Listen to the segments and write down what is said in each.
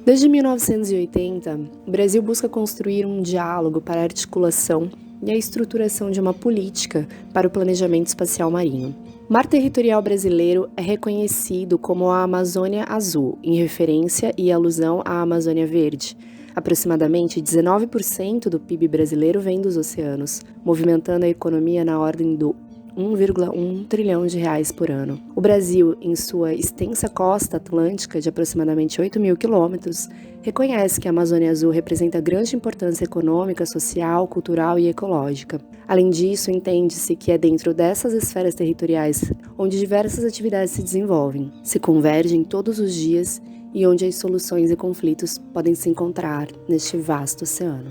Desde 1980, o Brasil busca construir um diálogo para a articulação e a estruturação de uma política para o planejamento espacial marinho. O mar territorial brasileiro é reconhecido como a Amazônia Azul, em referência e alusão à Amazônia Verde. Aproximadamente 19% do PIB brasileiro vem dos oceanos, movimentando a economia na ordem do 1,1 trilhão de reais por ano. O Brasil, em sua extensa costa atlântica de aproximadamente 8 mil quilômetros, reconhece que a Amazônia Azul representa grande importância econômica, social, cultural e ecológica. Além disso, entende-se que é dentro dessas esferas territoriais onde diversas atividades se desenvolvem, se convergem todos os dias e onde as soluções e conflitos podem se encontrar neste vasto oceano.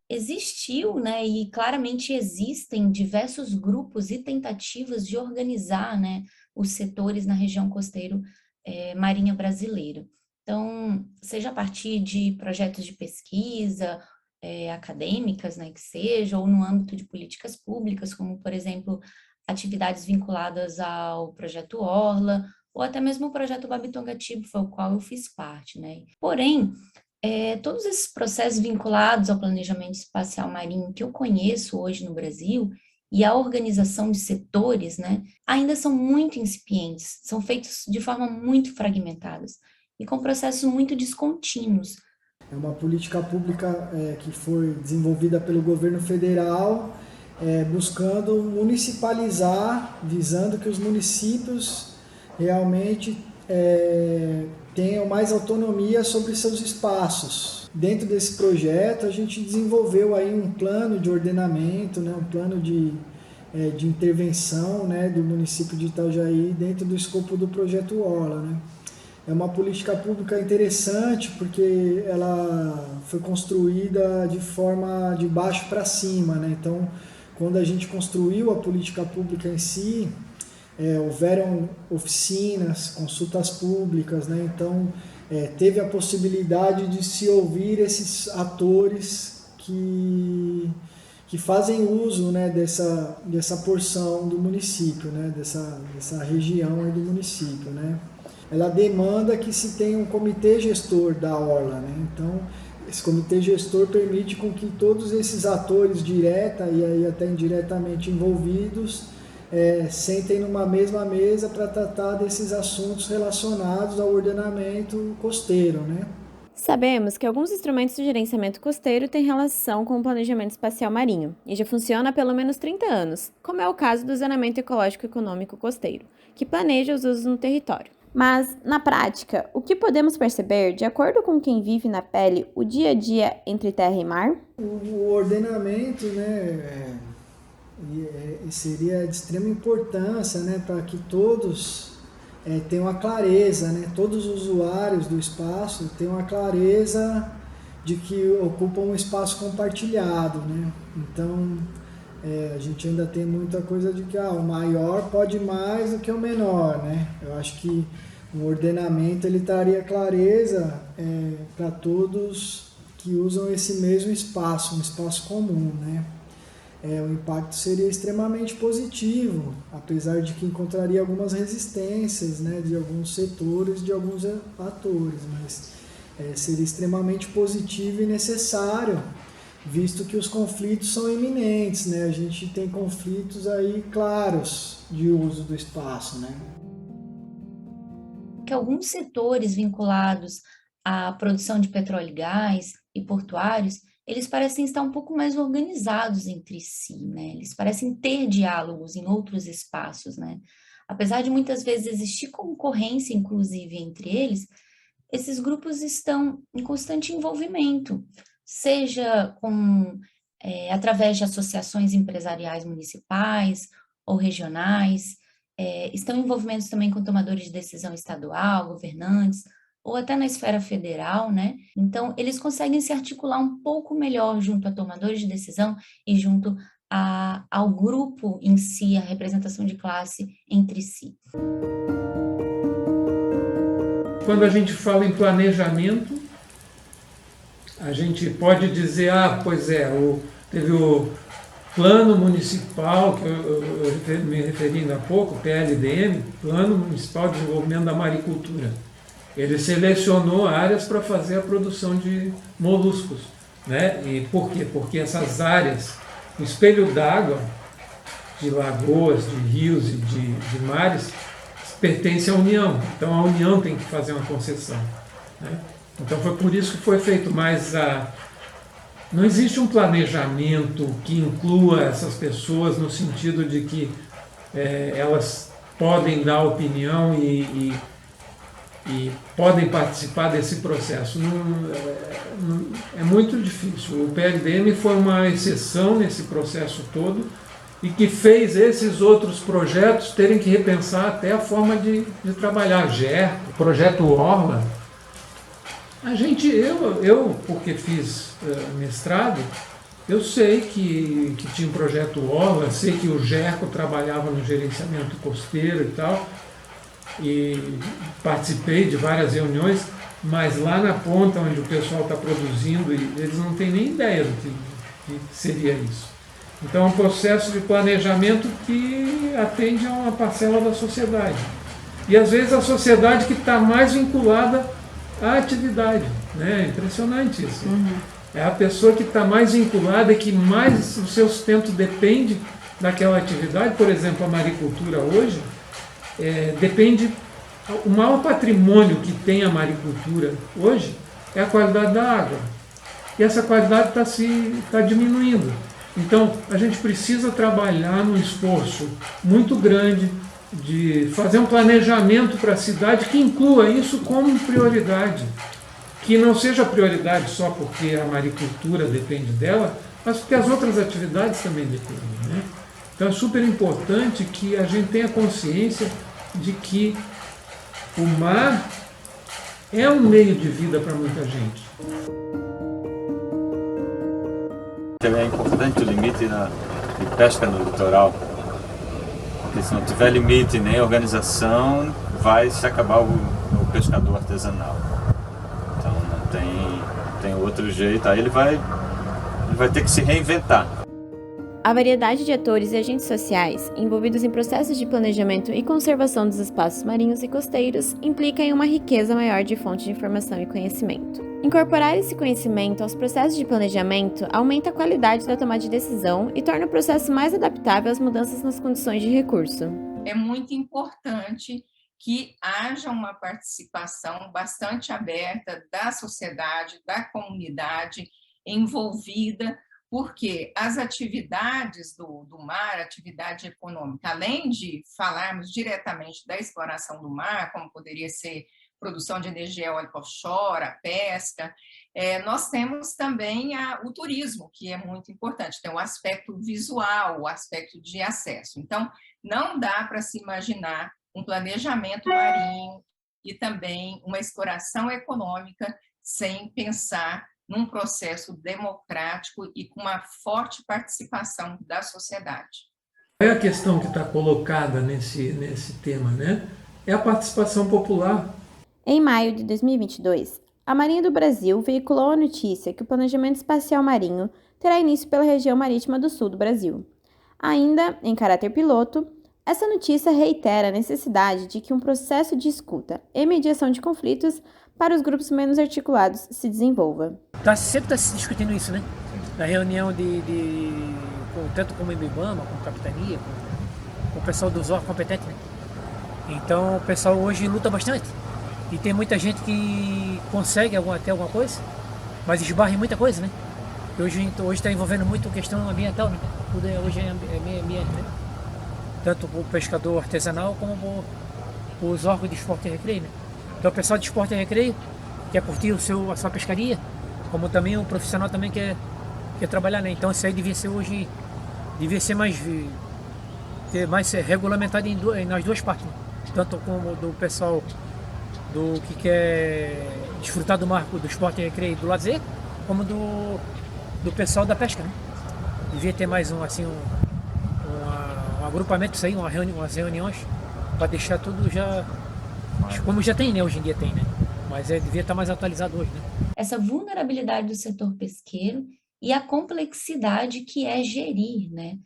Existiu, né, e claramente existem diversos grupos e tentativas de organizar, né, os setores na região costeira marinha brasileira. Então, seja a partir de projetos de pesquisa, acadêmicas, né, que seja, ou no âmbito de políticas públicas, como, por exemplo, atividades vinculadas ao projeto Orla, ou até mesmo o projeto Babitonga-Tibo, foi o qual eu fiz parte, né. Porém, todos esses processos vinculados ao planejamento espacial marinho que eu conheço hoje no Brasil e a organização de setores, né, ainda são muito incipientes, são feitos de forma muito fragmentadas e com processos muito descontínuos. É uma política pública que foi desenvolvida pelo governo federal, buscando municipalizar, visando que os municípios realmente tenham mais autonomia sobre seus espaços. Dentro desse projeto, a gente desenvolveu aí um plano de ordenamento, né, um plano de intervenção, né, do município de Itajaí dentro do escopo do projeto Orla, né. É uma política pública interessante porque ela foi construída de forma de baixo para cima, né? Então, quando a gente construiu a política pública em si, houveram oficinas, consultas públicas, né? Então, teve a possibilidade de se ouvir esses atores que fazem uso, né, dessa porção do município, né, dessa região aí do município, né. Ela demanda que se tenha um comitê gestor da Orla, né. Então, esse comitê gestor permite com que todos esses atores direta e aí até indiretamente envolvidos sentem numa mesma mesa para tratar desses assuntos relacionados ao ordenamento costeiro, né. Sabemos que alguns instrumentos de gerenciamento costeiro têm relação com o planejamento espacial marinho e já funciona há pelo menos 30 anos, como é o caso do Zonamento Ecológico Econômico Costeiro, que planeja os usos no território. Mas, na prática, o que podemos perceber, de acordo com quem vive na pele, o dia a dia entre terra e mar? O ordenamento, né, seria de extrema importância, né, para que todos tenham a clareza, né, todos os usuários do espaço tenham a clareza de que ocupam um espaço compartilhado, né. Então, a gente ainda tem muita coisa de que o maior pode mais do que o menor, né. Eu acho que o ordenamento ele traria clareza para todos que usam esse mesmo espaço, um espaço comum, né. O impacto seria extremamente positivo, apesar de que encontraria algumas resistências, né, de alguns setores, de alguns atores, mas seria extremamente positivo e necessário, visto que os conflitos são iminentes, né? A gente tem conflitos aí claros de uso do espaço, né? Que alguns setores vinculados à produção de petróleo e gás e portuários, eles parecem estar um pouco mais organizados entre si, né? Eles parecem ter diálogos em outros espaços, né? Apesar de muitas vezes existir concorrência, inclusive, entre eles, esses grupos estão em constante envolvimento, seja através de associações empresariais municipais ou regionais, estão envolvimentos também com tomadores de decisão estadual, governantes, ou até na esfera federal, né? Então, eles conseguem se articular um pouco melhor junto a tomadores de decisão e junto ao grupo em si, a representação de classe entre si. Quando a gente fala em planejamento, a gente pode dizer, teve plano municipal, que eu me referi ainda há pouco, PLDM, Plano Municipal de Desenvolvimento da Maricultura. Ele selecionou áreas para fazer a produção de moluscos, né? E por quê? Porque essas áreas, o espelho d'água de lagoas, de rios e de mares, pertence à União. Então a União tem que fazer uma concessão, né? Então foi por isso que foi feito, mas não existe um planejamento que inclua essas pessoas no sentido de que elas podem dar opinião e podem participar desse processo. É muito difícil. O PLDM foi uma exceção nesse processo todo e que fez esses outros projetos terem que repensar até a forma de trabalhar. O projeto Orla, eu porque fiz mestrado, eu sei que tinha um projeto Orla, sei que o GERCO trabalhava no gerenciamento costeiro e tal, e participei de várias reuniões, mas lá na ponta onde o pessoal está produzindo, eles não têm nem ideia do que seria isso. Então é um processo de planejamento que atende a uma parcela da sociedade. E às vezes a sociedade que está mais vinculada à atividade, né? É impressionante isso. É a pessoa que está mais vinculada e que mais o seu sustento depende daquela atividade. Por exemplo, a maricultura hoje depende. O maior patrimônio que tem a maricultura hoje é a qualidade da água. E essa qualidade está diminuindo. Então, a gente precisa trabalhar num esforço muito grande de fazer um planejamento para a cidade que inclua isso como prioridade. Que não seja prioridade só porque a maricultura depende dela, mas porque as outras atividades também dependem, né? Então é super importante que a gente tenha consciência de que o mar é um meio de vida para muita gente. É importante o limite de pesca no litoral, porque se não tiver limite nem organização, vai se acabar o pescador artesanal. Então não tem outro jeito, aí ele vai ter que se reinventar. A variedade de atores e agentes sociais envolvidos em processos de planejamento e conservação dos espaços marinhos e costeiros implica em uma riqueza maior de fontes de informação e conhecimento. Incorporar esse conhecimento aos processos de planejamento aumenta a qualidade da tomada de decisão e torna o processo mais adaptável às mudanças nas condições de recurso. É muito importante que haja uma participação bastante aberta da sociedade, da comunidade envolvida, porque as atividades do mar, atividade econômica, além de falarmos diretamente da exploração do mar, como poderia ser produção de energia eólica offshore, a pesca, nós temos também o turismo, que é muito importante, tem o aspecto visual, o aspecto de acesso. Então, não dá para se imaginar um planejamento marinho e também uma exploração econômica sem pensar num processo democrático e com uma forte participação da sociedade. É a questão que está colocada nesse tema, né? É a participação popular. Em maio de 2022, a Marinha do Brasil veiculou a notícia que o planejamento espacial marinho terá início pela região marítima do sul do Brasil. Ainda em caráter piloto, essa notícia reitera a necessidade de que um processo de escuta e mediação de conflitos para os grupos menos articulados se desenvolva. Sempre está se discutindo isso, né? Na reunião tanto com o IBAMA, com a capitania, com o pessoal dos órgãos competentes, né? Então o pessoal hoje luta bastante. E tem muita gente que consegue até alguma coisa, mas esbarra em muita coisa, né? Hoje está envolvendo muito questão ambiental, né? Tudo hoje é meio ambiente, né? Tanto o pescador artesanal como os órgãos de esporte e recreio, né? Então o pessoal de esporte e recreio quer curtir a sua pescaria, como também o profissional também quer trabalhar, né? Então isso aí devia ser mais regulamentado nas duas partes, né? Tanto como do pessoal do que quer desfrutar do mar, do esporte e recreio, do lazer, como do pessoal da pesca, né? Devia ter mais um agrupamento disso aí, umas reuniões, para deixar tudo já como já tem, né? Hoje em dia tem, né? Mas devia estar mais atualizado hoje, né? Essa vulnerabilidade do setor pesqueiro e a complexidade que é gerir, né,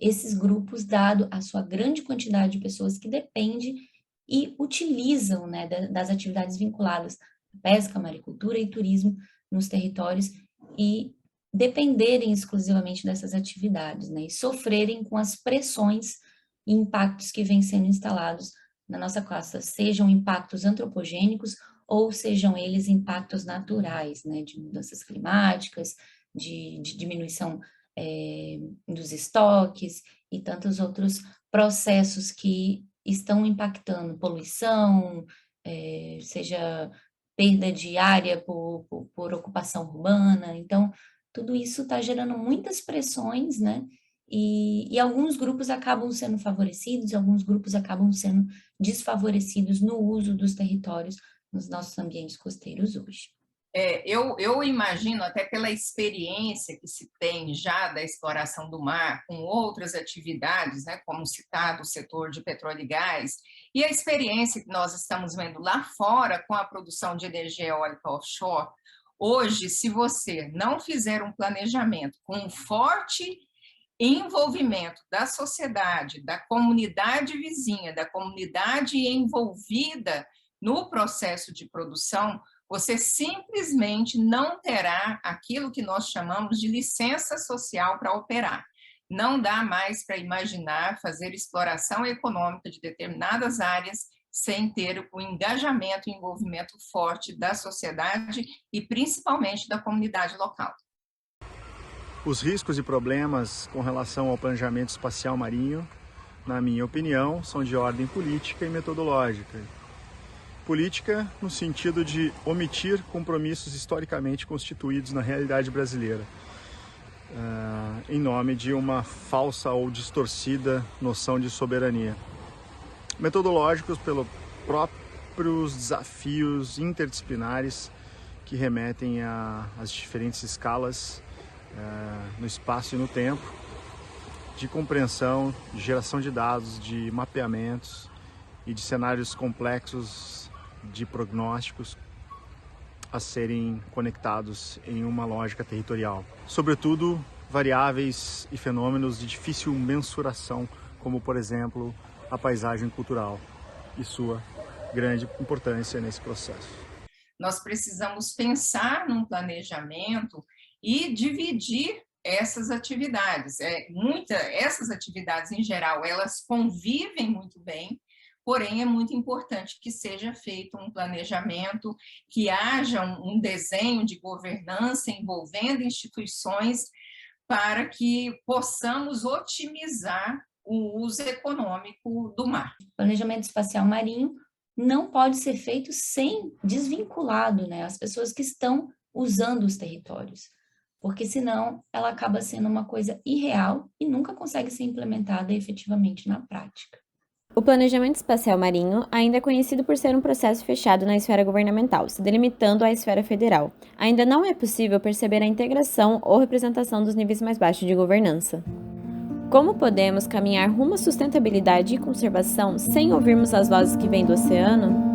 esses grupos, dado a sua grande quantidade de pessoas que depende e utilizam, né, das atividades vinculadas à pesca, maricultura e turismo nos territórios e dependerem exclusivamente dessas atividades, né, e sofrerem com as pressões e impactos que vêm sendo instalados na nossa costa, sejam impactos antropogênicos ou sejam eles impactos naturais, né, de mudanças climáticas, de diminuição dos estoques e tantos outros processos que estão impactando poluição, seja perda de área por ocupação urbana. Então, tudo isso está gerando muitas pressões, né? E alguns grupos acabam sendo favorecidos, e alguns grupos acabam sendo desfavorecidos no uso dos territórios nos nossos ambientes costeiros hoje. Eu imagino, até pela experiência que se tem já da exploração do mar com outras atividades, né, como citado o setor de petróleo e gás, e a experiência que nós estamos vendo lá fora com a produção de energia eólica offshore. Hoje, se você não fizer um planejamento com um forte envolvimento da sociedade, da comunidade vizinha, da comunidade envolvida no processo de produção, você simplesmente não terá aquilo que nós chamamos de licença social para operar. Não dá mais para imaginar fazer exploração econômica de determinadas áreas sem ter o engajamento e envolvimento forte da sociedade e principalmente da comunidade local. Os riscos e problemas com relação ao planejamento espacial marinho, na minha opinião, são de ordem política e metodológica. Política no sentido de omitir compromissos historicamente constituídos na realidade brasileira, em nome de uma falsa ou distorcida noção de soberania. Metodológicos pelos próprios desafios interdisciplinares que remetem às diferentes escalas no espaço e no tempo, de compreensão, de geração de dados, de mapeamentos e de cenários complexos de prognósticos a serem conectados em uma lógica territorial. Sobretudo, variáveis e fenômenos de difícil mensuração, como, por exemplo, a paisagem cultural e sua grande importância nesse processo. Nós precisamos pensar num planejamento e dividir essas atividades. Essas atividades, em geral, elas convivem muito bem, porém é muito importante que seja feito um planejamento, que haja um desenho de governança envolvendo instituições para que possamos otimizar o uso econômico do mar. O planejamento espacial marinho não pode ser feito sem desvinculado, né, as pessoas que estão usando os territórios, porque senão ela acaba sendo uma coisa irreal e nunca consegue ser implementada efetivamente na prática. O planejamento espacial marinho ainda é conhecido por ser um processo fechado na esfera governamental, se delimitando à esfera federal. Ainda não é possível perceber a integração ou representação dos níveis mais baixos de governança. Como podemos caminhar rumo à sustentabilidade e conservação sem ouvirmos as vozes que vêm do oceano?